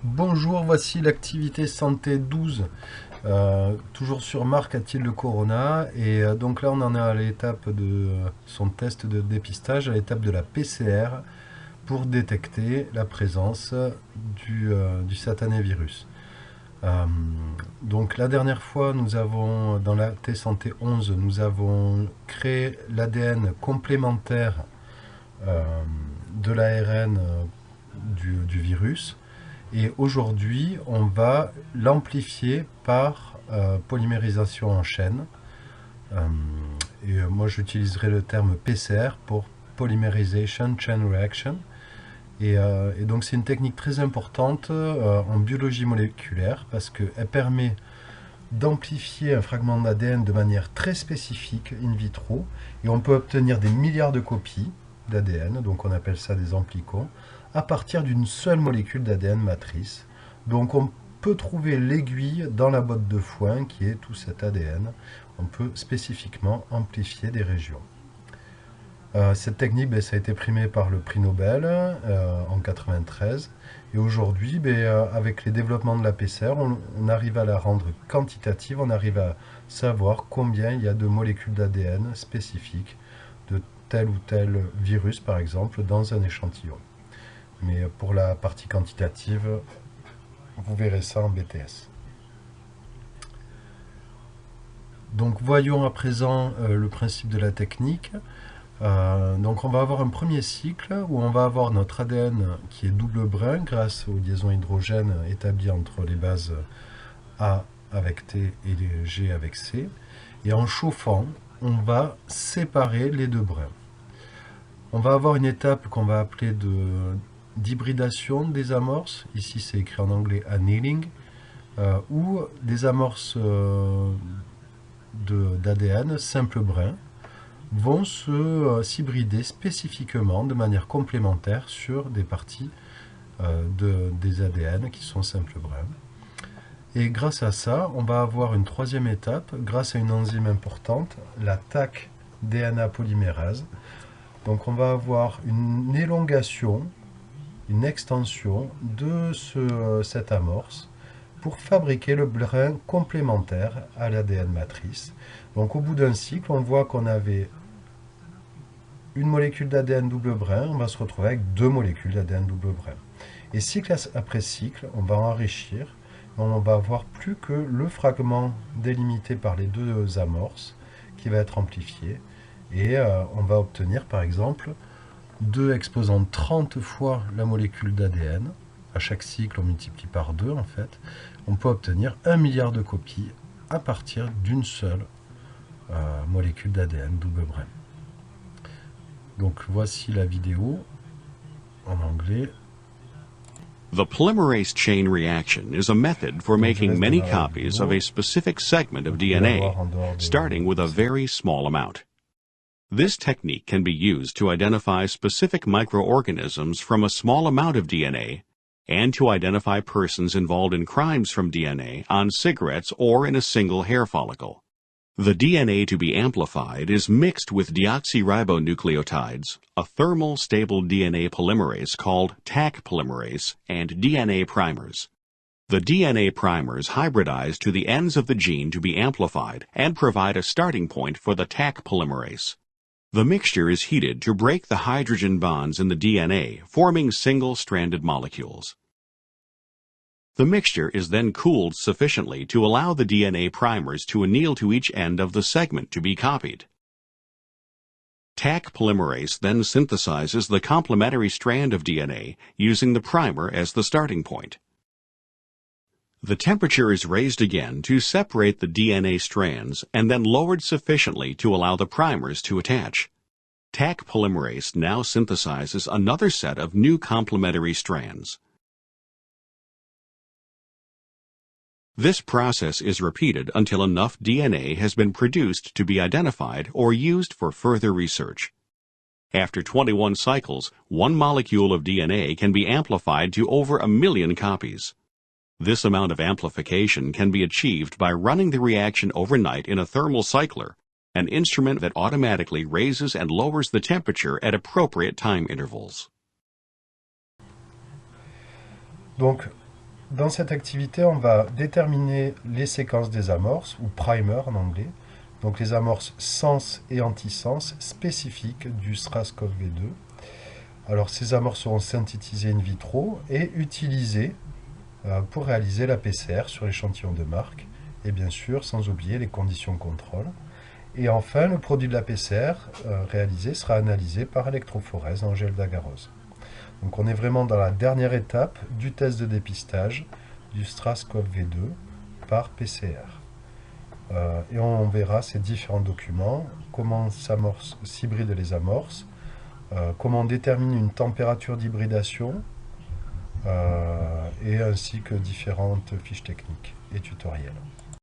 Bonjour, voici l'activité santé 12, toujours sur Marc a-t-il le corona et donc là on en est à l'étape de son test de dépistage, à l'étape de la PCR pour détecter la présence du satané virus. Euh, donc la dernière fois nous avons dans la T-Santé 11 nous avons créé l'ADN complémentaire euh, de l'ARN du virus. Et aujourd'hui, on va l'amplifier par polymérisation en chaîne. Euh, moi, j'utiliserai le terme PCR pour Polymerization Chain Reaction. Et donc, c'est une technique très importante en biologie moléculaire parce qu'elle permet d'amplifier un fragment d'ADN de manière très spécifique in vitro. Et on peut obtenir des milliards de copies d'ADN, donc on appelle ça des amplicons, à partir d'une seule molécule d'ADN matrice. Donc on peut trouver l'aiguille dans la botte de foin qui est tout cet ADN. On peut spécifiquement amplifier des régions. Cette technique, ça a été primé par le prix Nobel en 93. Et aujourd'hui, avec les développements de la PCR, on arrive à la rendre quantitative, on arrive à savoir combien il y a de molécules d'ADN spécifiques de tel ou tel virus, par exemple, dans un échantillon. Mais pour la partie quantitative, vous verrez ça en BTS. Donc voyons à présent le principe de la technique. Donc on va avoir un premier cycle où on va avoir notre ADN qui est double brin grâce aux liaisons hydrogènes établies entre les bases A avec T et les G avec C. Et en chauffant, on va séparer les deux brins. On va avoir une étape qu'on va appeler d'hybridation des amorces. Ici c'est écrit en anglais annealing, ou des amorces d'ADN simple brin vont s'hybrider spécifiquement de manière complémentaire sur des parties des ADN qui sont simples brins. Et grâce à ça, on va avoir une troisième étape, grâce à une enzyme importante, la TAC DNA polymérase. Donc on va avoir une élongation, une extension de cette amorce pour fabriquer le brin complémentaire à l'ADN matrice. Donc au bout d'un cycle, on voit qu'on avait une molécule d'ADN double brin, on va se retrouver avec deux molécules d'ADN double brin. Et cycle après cycle, on va enrichir, on va avoir plus que le fragment délimité par les deux amorces qui va être amplifié. Et on va obtenir par exemple 2 exposant 30 fois la molécule d'ADN. À chaque cycle, on multiplie par 2 en fait. On peut obtenir 1 milliard de copies à partir d'une seule molécule d'ADN double brin. Donc voici la vidéo en anglais. The polymerase chain reaction is a method for making many copies of a specific segment of DNA, starting with a very small amount. This technique can be used to identify specific microorganisms from a small amount of DNA and to identify persons involved in crimes from DNA on cigarettes or in a single hair follicle. The DNA to be amplified is mixed with deoxyribonucleotides, a thermal stable DNA polymerase called Taq polymerase, and DNA primers. The DNA primers hybridize to the ends of the gene to be amplified and provide a starting point for the Taq polymerase. The mixture is heated to break the hydrogen bonds in the DNA, forming single-stranded molecules. The mixture is then cooled sufficiently to allow the DNA primers to anneal to each end of the segment to be copied. Taq polymerase then synthesizes the complementary strand of DNA using the primer as the starting point. The temperature is raised again to separate the DNA strands and then lowered sufficiently to allow the primers to attach. Taq polymerase now synthesizes another set of new complementary strands. This process is repeated until enough DNA has been produced to be identified or used for further research. After 21 cycles, one molecule of DNA can be amplified to over 1 million copies. This amount of amplification can be achieved by running the reaction overnight in a thermal cycler, an instrument that automatically raises and lowers the temperature at appropriate time intervals. Donc, dans cette activité, on va déterminer les séquences des amorces, ou primer en anglais, donc les amorces sens et antisens spécifiques du SRAS-CoV-2. Alors ces amorces seront synthétisées in vitro et utilisées pour réaliser la PCR sur l'échantillon de marque, et bien sûr sans oublier les conditions de contrôle. Et enfin, le produit de la PCR réalisé sera analysé par électrophorèse en gel d'agarose. Donc on est vraiment dans la dernière étape du test de dépistage du SRAS-CoV-2 par PCR. Et on verra ces différents documents, comment s'hybrident les amorces, comment on détermine une température d'hybridation, et ainsi que différentes fiches techniques et tutoriels.